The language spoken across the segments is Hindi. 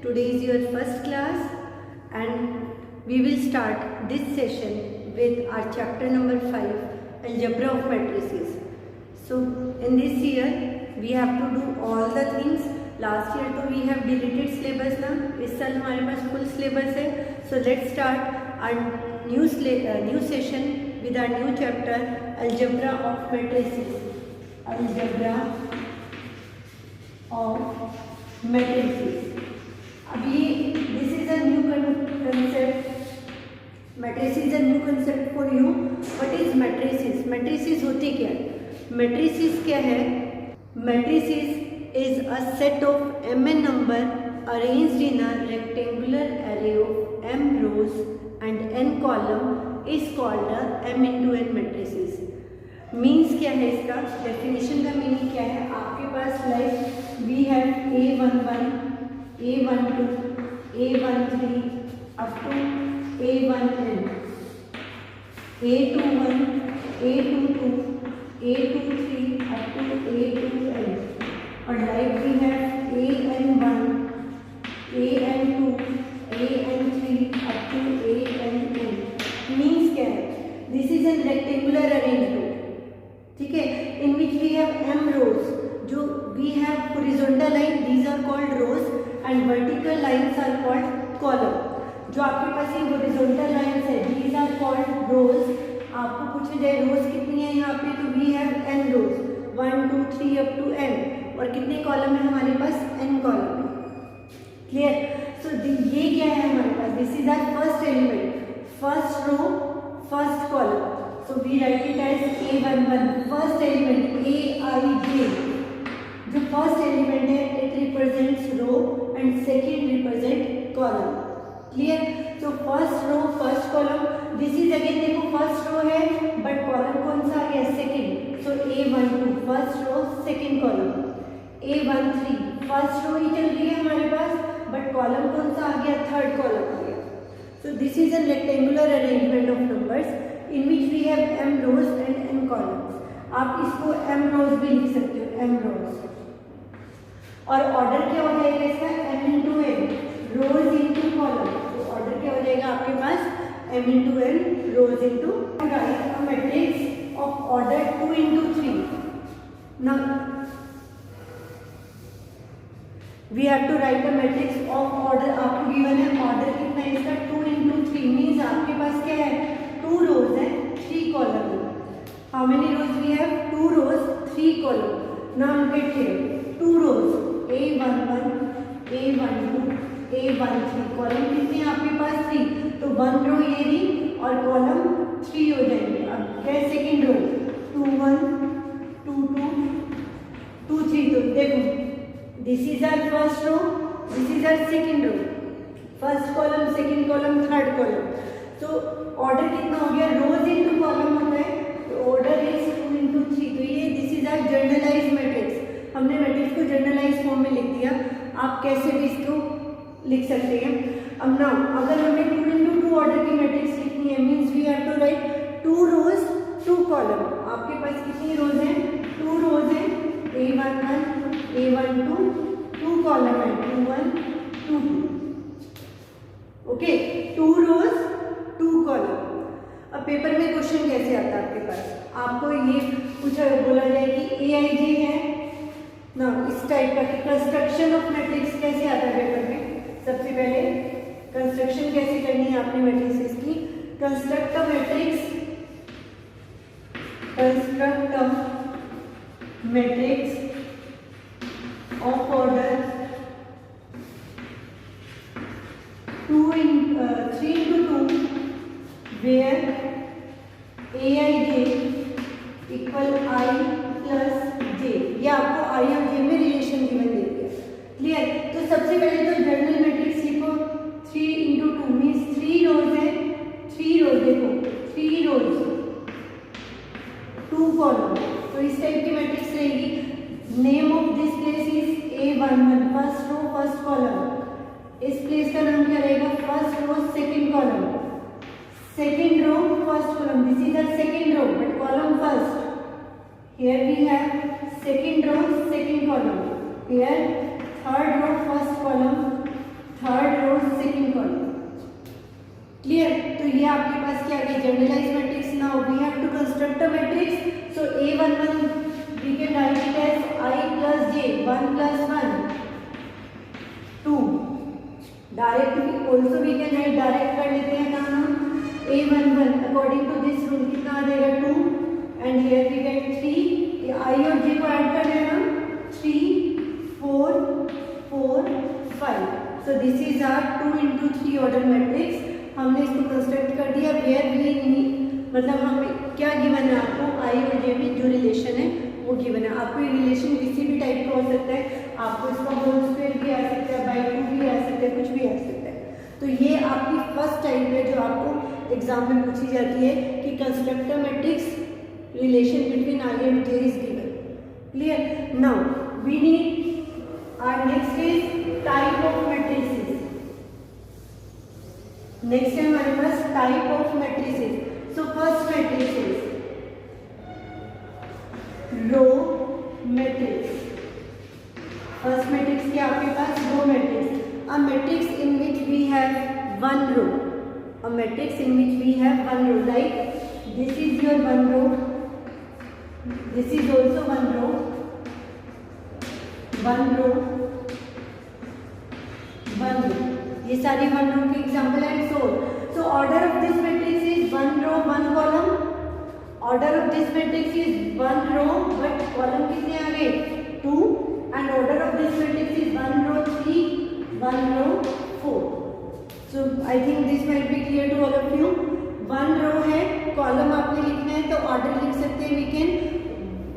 Today is your first class and we will start this session with our chapter number 5, Algebra of Matrices. So in this year we have to do all the things. Last year तो we have deleted syllabus ना, इस साल हमारे पास full syllabus है. So let's start our new session with our new chapter, Algebra of Matrices. Algebra of matrices. अभी this is a new concept. Matrices is a new concept for you. What is matrices? Matrices होती क्या है? Matrices क्या है? Matrices is a set of mn number arranged in a rectangular array of m rows and n column is called a m into n matrices. Means क्या है इसका? डेफिनेशन का मीनिंग क्या है? आपके पास like we have a11 a12 a13 up to a1n a21 a22 a23 up to a2n और like we have an1 an2 an3 up to ann. Means क्या है? This is an rectangular arrangement, ठीक है, in which we have m rows. जो we have horizontal line, these are called rows and vertical lines are called column. जो आपके पास ये हॉरिजॉन्टल लाइंस है, दीज आर कॉल्ड रोज. आपको पूछा जाए रोज कितनी है यहाँ पे, तो we have n rows, 1 2 3 up to n. और कितने कॉलम है हमारे पास? n कॉलम है. क्लियर? सो ये क्या है हमारे पास? This is our first element, first row, first column. So we write it as A11, first element Aij. जो first element है, it represents row and second represent column. Clear? So first row, first column. This is again देखो first row है, but column कौन सा आ गया? Second. So A12, first row, second column. A13, first row ही चल रही है हमारे पास, but column कौन सा आ गया? Third column आ गया. So this is a rectangular arrangement of numbers in which we have m rows and n columns. आप इसको m rows भी लिख सकते हो, m rows. और ऑर्डर क्या हो जाएगा इसका? m into n, rows into column. तो ऑर्डर क्या हो जाएगा आपके पास? m into n, rows into. Write a matrix of order 2 into 3. Now we have to write a matrix of order. आपको गिवन है ऑर्डर कितना है इसका? 2 into 3 मीन्स आपके पास क्या है? 2 rows है, 3 column. How many rows we have? 2 rows, 3 column. Now look at here, 2 rows, A11, A12, A13. column कितने हैं आपके पास? 3. तो 1 row ये रही और column 3 हो जाएंगे. अब क्या है सेकेंड रो? 21, 22, 23. तो देखो, this is our first row, this is our second row. First column, second column, third column. तो ऑर्डर कितना हो गया? रोज इनटू कॉलम होता है, तो ऑर्डर इज 2 into 3. तो ये this is our generalise matrix. हमने मैट्रिक्स को जनरलाइज फॉर्म में लिख दिया. आप कैसे भी इसको लिख सकते हैं. अब नाउ अगर हमें 2 into 2 ऑर्डर की मैट्रिक्स लिखनी है, means we have to write 2 rows 2 column. आपके पास कितनी रोज हैं? 2 rows हैं, A11, A12, 2 column है, 21, 22. Okay, 2 rows 2 column. अब पेपर में क्वेश्चन कैसे आता है आपके पास? आपको ये पूछा बोला जाए कि Aij है ना, इस टाइप का कंस्ट्रक्शन ऑफ मैट्रिक्स कैसे आता है पेपर में? सबसे पहले कंस्ट्रक्शन कैसे करनी है आपने मैट्रिक्स की? Construct a matrix, construct a matrix of order 3 into 2 where Aij equal I plus j. ये आपको I और j में रिलेशन गिवन देती है. क्लियर? तो सबसे पहले तो जनरल मैट्रिक्स लिखो. 3 into 2 मीन्स 3 रोज है, 3 रोज. देखो 3 रोज 2 कॉलम. तो इस टाइप की मैट्रिक्स रहेगी. Name of this place is A11, first row, first column. इस प्लेस का नाम क्या रहेगा? First row, second column. Second row, first column. This is our second row but column first. Here we have second row, second column. Here third row, first column, पास क्या आ गई, generalize matrix. Now we have to construct a matrix. So A11 we can write it as I plus J, 1 plus 1 2. Direct also we can write, direct कर लेते हैं काम हम. A11 according to this rule कितना आ जाएगा 2 and here we get 3. I और J को ऐड कर लेना 3 4 4 5. So this is our 2 into 3 order matrix. हमने इसको कंस्ट्रक्ट कर दिया. वेयर वी मतलब हमें क्या गिवन है आपको, I और J में जो रिलेशन है वो गिवन है आपको. ये रिलेशन किसी भी टाइप का हो सकता है, आपको इसका होल स्क्वायर भी आ सकता है, बाई 2 भी आ सकता है, कुछ भी आ सकता है. तो ये आपकी फर्स्ट टाइप है जो आपको एग्जाम में पूछी जाती है कि construct a matrix relation between I and J is given. Clear? Now we need our next is type of matrices. Next है हमारे पास type of matrices. So first matrix is row matrix. First matrix क्या आपके पास, row matrix. A matrix in which we have one row. A matrix in which we have one row. Like this is your one row. This is also one row, one row, one row. ये सारी one row के example and so. So order of this matrix is one row, one column. Order of this matrix is one row, but column कितने आ गए 2. And order of this matrix is one row 3, one row 4. So I think this might be clear to all of you. One row है, column आपने लिखना है तो order लिख सकते हैं. We can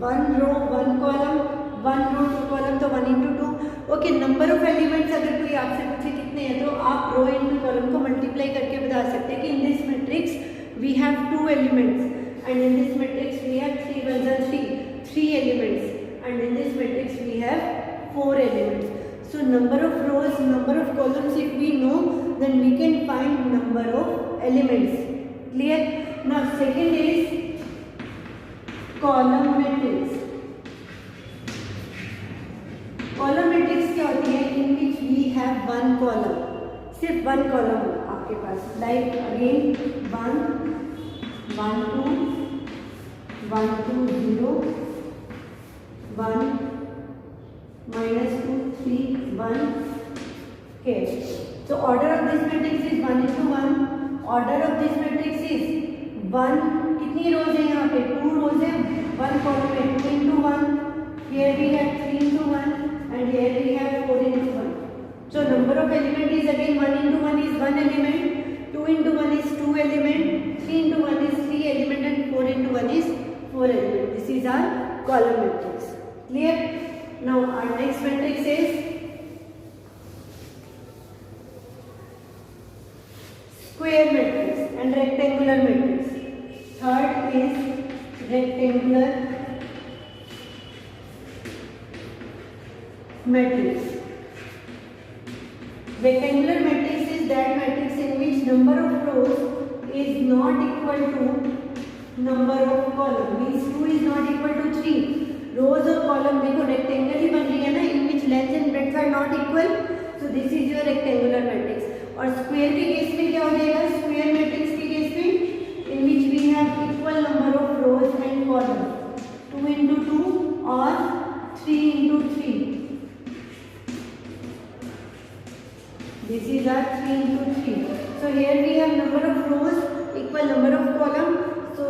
one row one column, one row two column, तो 1 into 2. Okay. Number of elements अगर कोई आपसे पूछे कितने हैं तो आप रो इंटू कॉलम को मल्टीप्लाई करके बता सकते हैं कि in this matrix we have 2 elements and in this matrix we have 3 1 3 elements and in this matrix we have 4 elements. So number of rows, number of columns, if we know, then we can find number of elements. Clear? Now second is column matrix. Column matrix क्या होती है, in which we have one column. सिर्फ one column आपके पास. Like again 1 1 2 1 2 0 1 -2 3 1 here. So order of this matrix is 1 into 1. Order of this matrix is 1. कितनी रोज है यहाँ पे 2 रोज है, 1 कॉलम है 2 into 1. Here we have 3 into 1 and here we have 4 into 1. So number of element is again 1 into 1 is 1 element, 2 into 1 is 2 element, 3 into 1 is 3 element and 4 into 1 is 4 element. This is our column matrix. Clear? Now our next matrix is square matrix and rectangular matrix. Third is rectangular matrix. Rectangular matrix is that matrix in which number of rows is not equal to number of columns. Means 2 is not equal to 3. रोज और कॉलम देखो रेक्टेंगल ही बन रही है ना, in which length and breadth are not equal. So this is your rectangular matrix. और स्क्वायर के केस में क्या हो जाएगा, स्क्वायर मैट्रिक्स के केस में in which we have equal number of rows and column, 2 into 2 और 3 into 3. This is our 3 into 3. So here we have number of rows equal number of column. So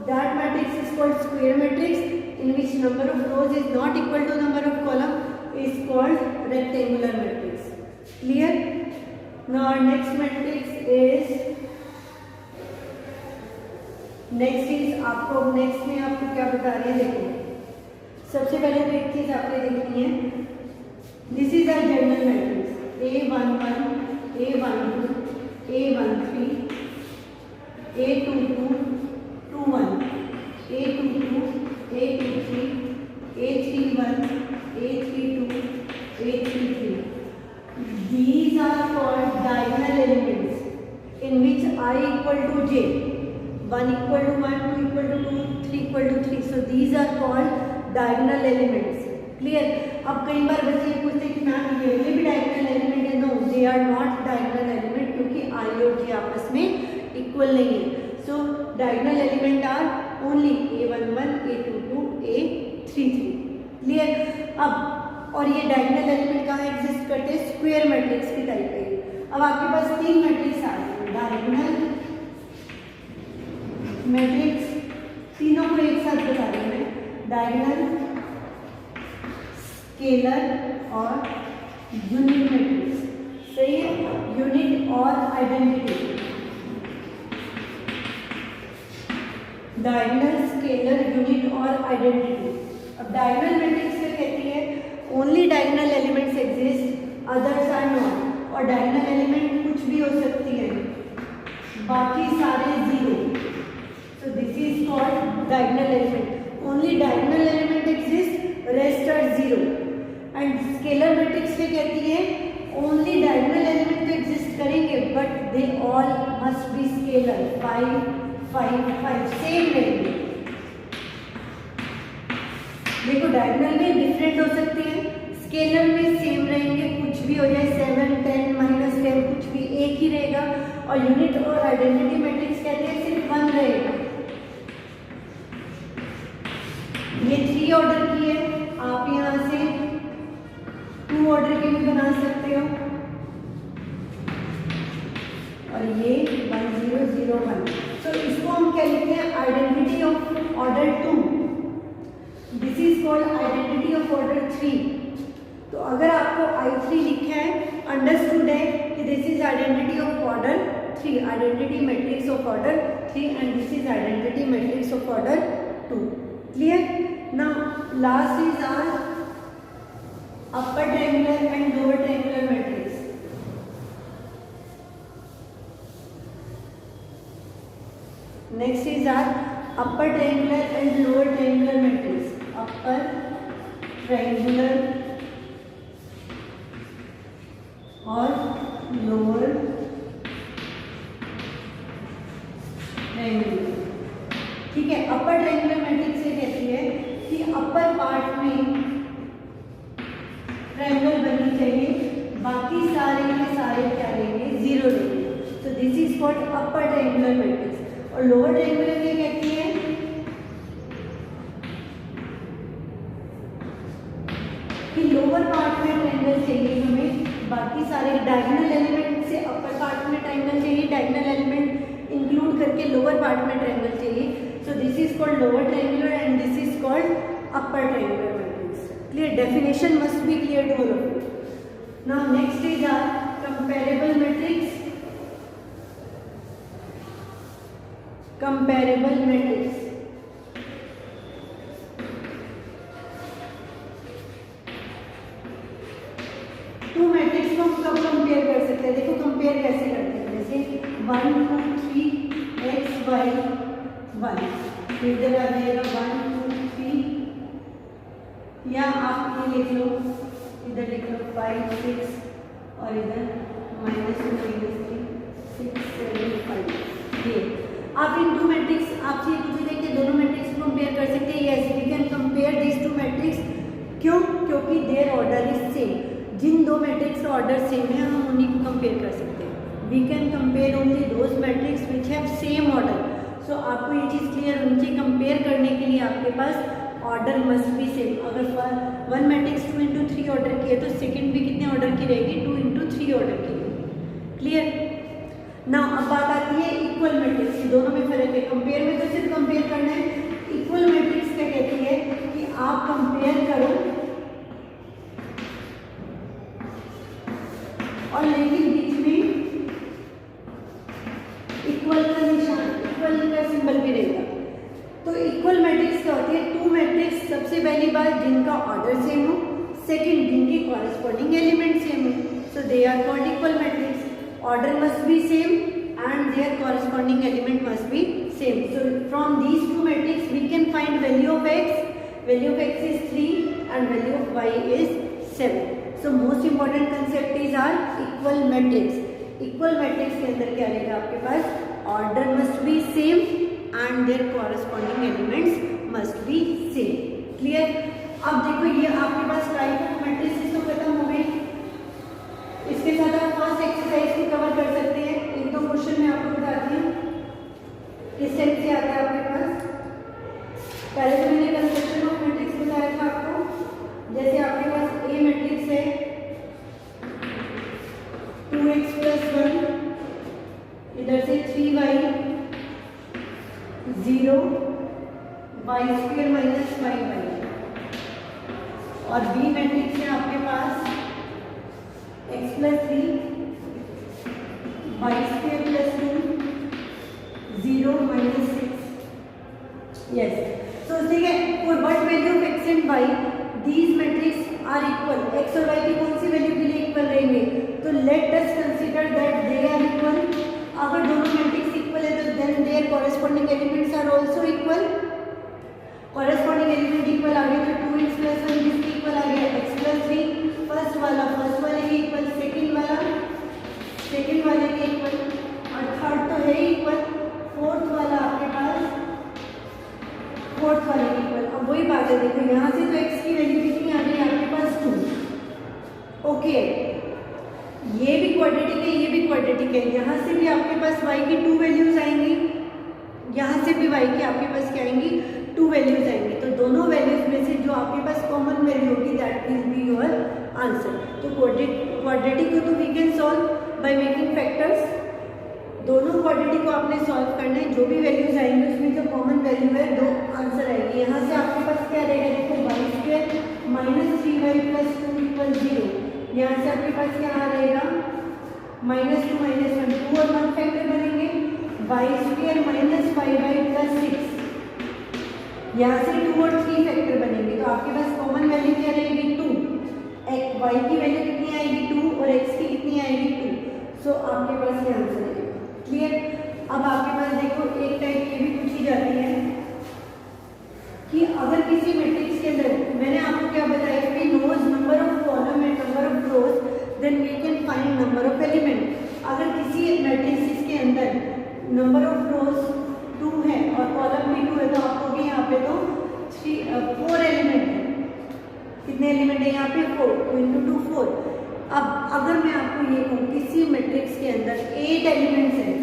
that matrix is called square matrix, in which number of rows is not equal to number of column is called rectangular matrix. Clear? Now our next matrix is आपको नेक्स्ट में आपको क्या बता रहे हैं देखो. सबसे पहले तो एक चीज आपने देखनी है, this is our general matrix A11 A12 A13 A22 21 A22 A23 A31 A32 A33. These are called diagonal elements in which I equal to j, 1 equal to 1, 2 equal to 2, 3 equal to 3. So these are called diagonal elements. Clear? अब कई बार बच्चे पूछते हैं कि मैम ये भी diagonal element है. No, they are not diagonal element क्योंकि I और j आपस में इक्वल नहीं है. Diagonal element are only A11, A22, A33। Clear. अब और ये डायगोनल एलिमेंट कहाँ एग्जिस्ट करते हैं? स्क्वायर मैट्रिक्स की टाइप है। अब आपके पास तीन मैट्रिक्स आ गए, डायगोनल मैट्रिक्स, तीनों को एक साथ बता रही हूँ मैं, डायगोनल, स्केलर और यूनिट मैट्रिक्स। सही है, यूनिट और आइडेंटिटी। डायगोनल, स्केलर, यूनिट और आइडेंटिटी। अब डायगोनल मैट्रिक्स क्या कहती है? Only diagonal elements exist, others are not. और डायगोनल एलिमेंट कुछ भी हो सकती है, बाकी सारे zero. So this is called diagonal element. Only diagonal element exist, rest are zero. And scalar matrix क्या कहती है? ओनली डायगोनल एलिमेंट तो एग्जिस्ट करेंगे but they all must be scalar, 5 5 5 same रहेंगे। देखो डायगोनल में डिफरेंट हो सकती है, स्केलर में सेम रहेंगे, कुछ भी हो जाए 7 10 -10 कुछ भी एक ही रहेगा। और यूनिट और आइडेंटिटी मैट्रिक्स कहते हैं सिर्फ 1 रहेगा। ये 3 ऑर्डर की है, आप यहाँ से 2 ऑर्डर की भी बना सकते हो। और ये 1 0 0 1। तो इसको हम क्या लिखते हैं? Identity of order 2। This is called identity of order 3। तो अगर आपको I3 लिखा है, अंडरस्टूड है कि this is identity of order 3, identity matrix of order 3 and this is identity matrix of order 2। Clear. Now last is are upper triangular and lower triangular matrix. Next is are upper triangular and lower triangular matrix. Upper triangular और लोअर ट्रायंगुलर। ठीक है, अपर ट्रायंगुलर मैट्रिक्स ये कहती है कि अपर पार्ट में ट्रायंगल बननी चाहिए, बाकी सारे के सारे क्या रहेंगे? जीरो रहेंगे। तो this is called upper triangular matrix. और लोअर ट्रायंगुलर ये कहती है कि लोअर पार्ट में ट्रायंगल चाहिए हमें, बाकी सारे डायगोनल एलिमेंट से अपर पार्ट में ट्रायंगल चाहिए, डायगोनल एलिमेंट इंक्लूड करके लोअर पार्ट में ट्रायंगल चाहिए। So this is called lower triangular and this is called upper triangular matrix. Clear, definition must be clear to all of you. Now next is are comparable matrix. Comparable matrix, two matrix को हम कब कंपेयर कर सकते हैं? देखो कंपेयर कैसे करते हैं, जैसे 1 2 3 x y 1, इधर आ जाएगा 1 2 3, या आप ये लिख लो, इधर लिख लो 5 6 और इधर -2 -3 6 7 5। ये आप इन टू मैट्रिक्स आपसे पूछे थे कि दोनों मैट्रिक्स को कंपेयर कर सकते हैं। Yes, we can compare this two matrix. क्यों? क्योंकि देयर ऑर्डर इज सेम। जिन दो मैट्रिक्स का ऑर्डर सेम है हम उन्हीं को कंपेयर कर सकते हैं। We can compare only those matrix which have same order. So आपको ये चीज़ क्लियर होनी चाहिए, कंपेयर करने के लिए आपके पास ऑर्डर मस्ट बी सेम। अगर वन मैट्रिक्स 2 into 3 ऑर्डर की है तो सेकेंड भी कितने ऑर्डर की रहेगी? 2 into 3 ऑर्डर की रहेगी। क्लियर ना। अब बात आती है इक्वल मैट्रिक्स की, दोनों में फर्क है। कंपेयर में तो सिर्फ कंपेयर करना है। इक्वल मैट्रिक्स क्या कहती है कि आप कंपेयर करो और लेकिन बीच में इक्वल का निशान, इक्वल का सिंबल भी रहेगा। तो इक्वल मैट्रिक्स क्या होती है? टू मैट्रिक्स, सबसे पहली बात जिनका ऑर्डर सेम हो, सेकंड जिनके कॉरेस्पॉन्डिंग एलिमेंट सेम है, so they are called equal matrix. Order must be same and their corresponding element must be same. So from these two matrices we can find value of x. Value of x is 3 and value of y is 7. So most important concept is our equal matrix. Equal matrix के अंदर क्या रहेगा आपके पास? Order must be same and their corresponding elements must be same. Clear? अब देखो ये आपके पास टाइप ऑफ मैट्रिसेस तो खत्म हो गई। इसके साथ आप फर्स्ट एक्सरसाइज को कवर कर सकते हैं। एक दो क्वेश्चन मैं आपको बताती हूँ किस टाइप से 2x प्लस 1, इधर से 3y 0, y square minus 5y। और बी मैट्रिक्स है आपके पास x plus 3, y square plus 2, 0 minus 6। Yes, so ठीक है, for what value of x and y these matrix are equal, x और y की कौन सी वैल्यू के लिए इक्वल रहेंगे? तो let us consider that they are equal. अगर दोनों मैट्रिक्स इक्वल है तो then their corresponding elements are also equal. Corresponding element equal आ गए तो 2x प्लस 1 किसके इक्वल आ गया? x plus 3। फर्स्ट वाले के इक्वल, सेकंड वाले के इक्वल, और थर्ड तो है इक्वल, फोर्थ वाला आपके पास फोर्थ वाले के इक्वल। अब वही बात है, देखो यहाँ से तो x की वैल्यू कितनी आ गई आपके पास 2। ओके, ये भी क्वाड्रेटिक है, ये भी क्वाड्रेटिक है। यहाँ से भी आपके पास y की 2 वैल्यूज आएंगी, यहाँ से भी y की आपके पास क्या आएंगी? 2 वैल्यूज आएंगी। तो दोनों वैल्यूज में से जो आपके पास कॉमन वैल्यू होगी that will be your answer. तो क्वाड्रेटिक को तो we can solve by making factors. दोनों क्वाड्रेटिक को आपने सॉल्व करना है, जो भी वैल्यूज आएंगे उसमें जो कॉमन वैल्यू है 2 आंसर आएगी। यहाँ से आपके पास क्या रहेगा? देखो y square minus 3y plus 2 equal 0। यहाँ से आपके पास क्या आ रहेगा? -2 -1, 2 और 1 फैक्टर बनेंगे, y square minus 5y plus 6। यहाँ से 2 और 3 फैक्टर बनेंगे, तो आपके पास कॉमन वैल्यू क्या रहेगी? 2। y की वैल्यू कितनी आएगी? 2, और x की कितनी आएगी? 2। सो आपके पास ये आंसर आएगा। क्लियर? अब आपके पास देखो एक टाइप ये भी पूछी जाती है कि अगर किसी मैट्रिक्स के अंदर, मैंने आपको क्या बताया कि knows number of column and number of rows, then we can find number of element. अगर किसी मैट्रिक्स के अंदर नंबर ऑफ रोज 2 है और कॉलम भी 2 है, तो आप लोग यहाँ पे तो 4 एलिमेंट है। कितने एलिमेंट है यहाँ पे? 4, 2 × 2 4। अब अगर मैं आपको ये कहूँ किसी मैट्रिक्स के अंदर 8 एलिमेंट्स हैं,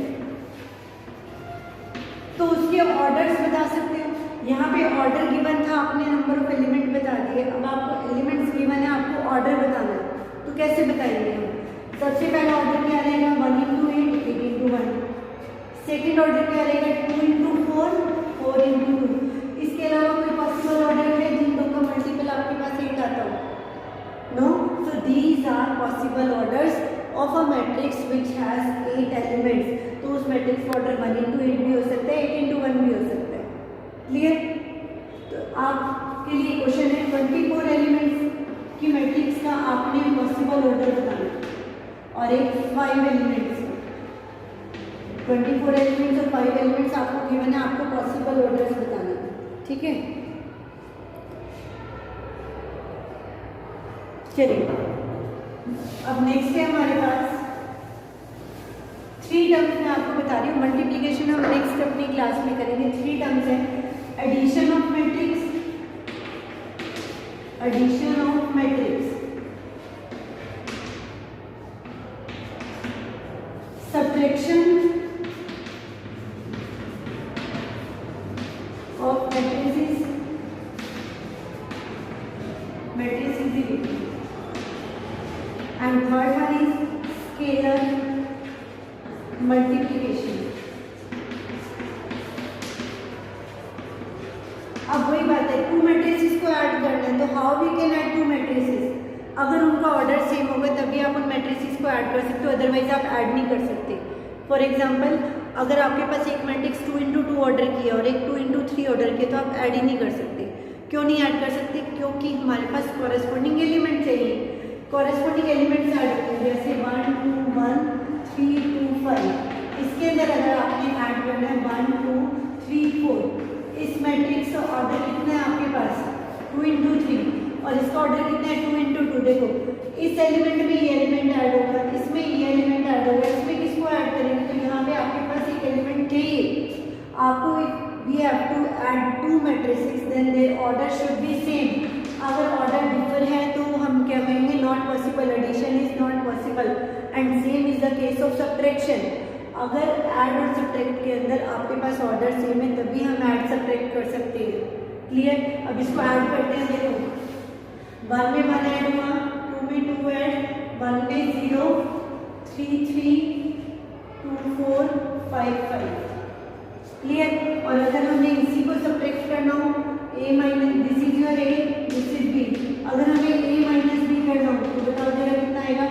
तो उसके ऑर्डर्स बता सकते हो। यहाँ पे ऑर्डर गिवन था, आपने नंबर ऑफ एलिमेंट बता दिए। अब आपको एलिमेंट्स गिवन है, आपको ऑर्डर बताना है, तो कैसे बताएंगे हम? सबसे पहला ऑर्डर क्या रहेगा? 1 × 8, 8 × 1। सेकेंड ऑर्डर क्या रहेगा? 2 × 4, 4 × 2। इसके अलावा कोई पॉसिबल ऑर्डर है जिन दो का मल्टीपल आपके पास 8 आता हो? No, so these are possible orders of a matrix which has 8 elements. तो उस मैट्रिक्स का ऑर्डर 1 × 8 भी हो सकता है, 8 × 1 भी हो सकता है। क्लियर? तो आपके लिए क्वेश्चन है 24 एलिमेंट्स की मैट्रिक्स का आपने पॉसिबल ऑर्डर बताना, और एक 5 एलिमेंट्स का। 24 एलिमेंट्स और 5 एलिमेंट्स आपको गिवन है, आपको पॉसिबल ऑर्डर्स बताना है। ठीक है, चलिए अब नेक्स्ट है हमारे पास 3 टर्म्स। मैं आपको बता रही हूँ, मल्टीप्लिकेशन हम नेक्स्ट अपनी क्लास में करेंगे। 3 टर्म्स है, addition of matrix, addition of matrix, subtraction of matrices, and third one is scalar multiplication। अब वही बात है, 2 मैट्रिसेस को ऐड करना है, तो how we can add 2 matrices? अगर उनका ऑर्डर सेम होगा तभी आप उन मैट्रिसेस को ऐड कर सकते हो, अदरवाइज आप ऐड नहीं कर सकते। फॉर एग्जांपल, अगर आपके पास एक मैट्रिक्स 2 × 2 ऑर्डर किया और एक 2 × 3 ऑर्डर किया, तो आप ऐड ही नहीं कर सकते। क्यों नहीं ऐड कर सकते? क्योंकि हमारे पास कॉरेस्पॉन्डिंग एलिमेंट चाहिए। कॉरेस्पॉन्डिंग एलिमेंट्स ऐड होते हैं, जैसे 1 2 1 3 2 5। इसके अंदर अगर आपने ऐड करना है 1 2 3 4, इस मैट्रिक्स का ऑर्डर कितना है आपके पास? 2 × 3, और इसका ऑर्डर कितना है? 2 × 2। देखो इस एलिमेंट में ये एलिमेंट ऐड होगा, इसमें ये एलिमेंट ऐड होगा, इसमें किसको ऐड करेंगे? तो यहाँ पे आपके पास एक एलिमेंट चाहिए आपको। We have to add 2 matrices, then their order should be same. अगर ऑर्डर डिफर है तो हम क्या कहेंगे? Not possible, addition is not possible. And same is the case of subtraction. अगर ऐड और सब्ट्रैक्ट के अंदर आपके पास ऑर्डर सेम है तभी हम ऐड सब्ट्रैक्ट कर सकते हैं। क्लियर? अब इसको ऐड करते हैं। देखो 1 में 1 ऐड हुआ, 2 में 2 ऐड, 1 में 0, 3 3 2 4 5 5। क्लियर। और अगर हमें इसी को सब्ट्रैक्ट करना हो, a minus, this is your a, this is b, अगर हमें a माइनस b करना हो तो बताओ जरा कितना आएगा।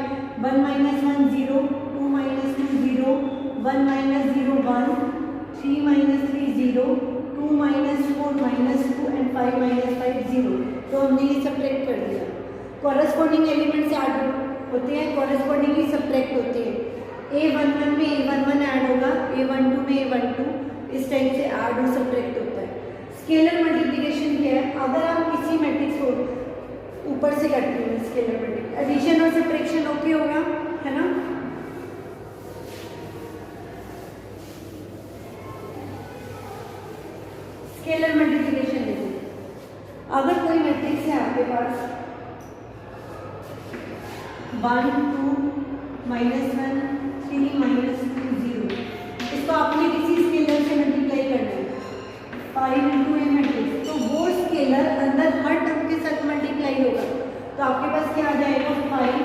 1 minus 1 0, 2 minus 2 0, 1 minus 0 1, 3 minus 3 0, 2 minus 4 minus 2 and 5 minus 5 0। तो हमने ये सब्ट्रैक्ट कर दिया। कॉरस्पॉन्डिंग एलिमेंट से ऐड होते हैं, कॉरस्पॉन्डिंगली सब्ट्रैक्ट होते हैं। a11 में a11 ऐड होगा, a12 में a12, इस टाइप से ऐड और सब्ट्रैक्ट होता है। स्केलर मल्टीप्लिकेशन क्या है, अगर आप किसी मैट्रिक्स को ऊपर से करते हैं स्केलर मल्टीप्लिकेशन, एडिशन और सब्ट्रैक्शन ओके होगा, है ना। स्केलर मल्टीप्लिकेशन देखो, अगर कोई मैट्रिक्स है आपके पास 1 2 -1 3 -2 0, इसको आपने किसी स्केलर से मल्टीप्लाई करना है 5 इंटू ए मैट्रिक्स, तो वो स्केलर अंदर हर टर्म के साथ मल्टीप्लाई होगा। तो आपके पास क्या आ जाएगा 5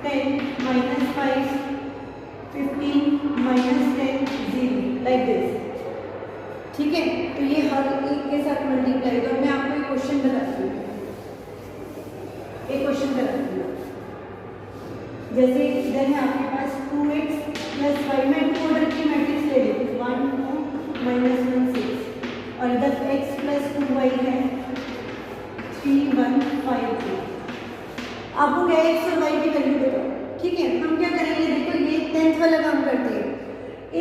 10 -5 15 -10 0 लाइक दिस। ठीक है, तो ये हर एक के साथ मल्टीप्लाई होगा। मैं आपको एक क्वेश्चन बताती हूँ, एक क्वेश्चन बताती हूँ। जैसे इधर है आपके पास 2x + 5, मैं 2 ऑर्डर की मैट्रिक्स ले लेती हूँ 1 2 -1 6, और इधर x + 2y है 3 1 5 2। आपको क्या x और y की वैल्यू बताओ। ठीक है, हम क्या करेंगे, देखो ये 10th वाला काम करते हैं।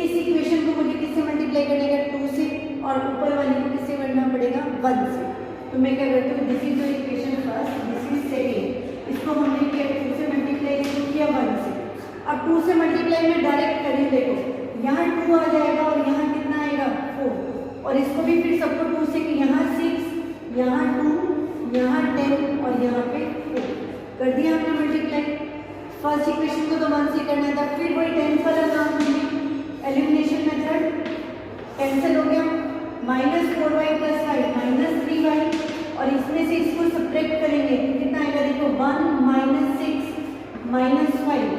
इस इक्वेशन को मुझे किससे मल्टीप्लाई करने का 2 से, और ऊपर वाली को किससे करना पड़ेगा 1 से। तो मैं क्या करती हूँ, this is your equation first, this is second, इसको हमने किया 2 से मल्टीप्लाई किया 1 से। अब 2 से मल्टीप्लाई में डायरेक्ट करिए, देखो यहाँ 2 आ जाएगा और यहाँ कितना आएगा 4, और इसको भी फिर सबको 2 से, कि यहाँ 6 यहाँ 2 यहाँ 10 और यहाँ पे 4 कर दिया हमने मल्टीप्लाई। फर्स्ट इक्वेशन को तो 1 से करना था, फिर वही 10th वाला काम करिए, एलिमिनेशन मेथड, कैंसिल हो गया, -4y + 5 -3y, और इसमें से इसको सब्ट्रैक्ट करेंगे तो कितना आएगा, देखो 1 -6 -5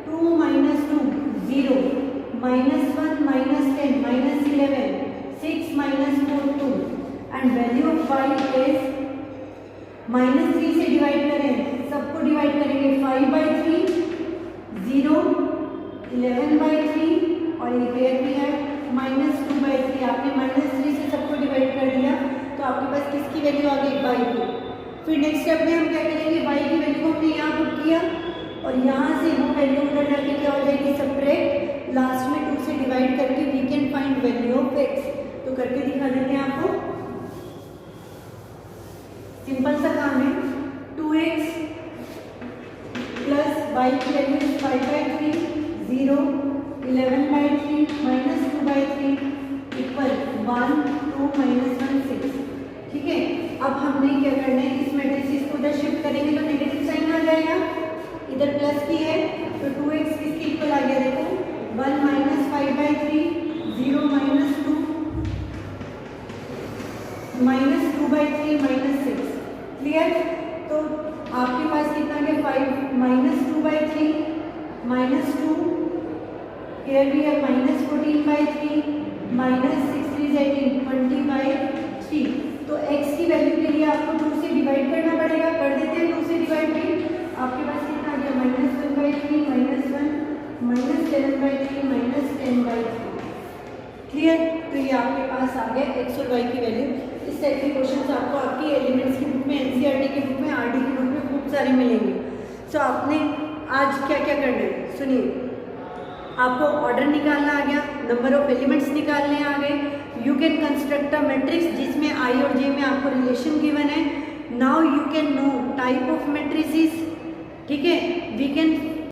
2 -2 0 -1 -10 -11 6 -4 2, and value of y is -3 से डिवाइड करें, सबको डिवाइड करेंगे 5/3 0 11/3, और ये भी है -2/3। आपने -3 से सबको डिवाइड कर दिया, तो आपके पास किसकी वैल्यू आ गई y की। फिर नेक्स्ट स्टेप में हम क्या करेंगे, y की वैल्यू को हमने यहाँ पुट किया, और यहाँ से वो वैल्यू उधर जाके क्या हो जाएगी सब्ट्रैक्ट, लास्ट में 2 से डिवाइड करके we can find value of x। तो करके दिखा देते हैं आपको, सिंपल सा काम है। 2x + y की वैल्यू 5/3 0 11/3 -2/3 = 1 2 -1 6। ठीक है, अब हमने क्या करना है, इस मैट्रिक्स को उधर शिफ्ट करेंगे तो नेगेटिव साइन आ जाएगा, इधर प्लस की है तो 2x किसके इक्वल आ गया, देखो 1 -5/3 0 -2 -2/3 -6। क्लियर। तो आपके पास कितना गया 5 -2/3 -2, here we have -14/3 -6 3 18 20/3। तो x की वैल्यू के लिए आपको 2 से डिवाइड करना पड़ेगा, कर देते हैं 2 से डिवाइड भी। आपके पास कितना आ गया -1/3 -1 -7/3 -10/3। क्लियर। तो ये आपके पास आ गया x और y की वैल्यू। इस टाइप के क्वेश्चंस आपको आपकी एलिमेंट्स की बुक में, एनसीईआरटी की बुक में, आरडी की बुक में खूब सारे मिलेंगे। सो आपने आज क्या क्या करना है सुनिए, आपको ऑर्डर निकालना आ गया, नंबर ऑफ एलिमेंट्स निकालने आ गए, you can construct a matrix जिसमें आई और जे में आपको रिलेशन गिवन है। Now you can know type of matrices. ठीक है, वी कैन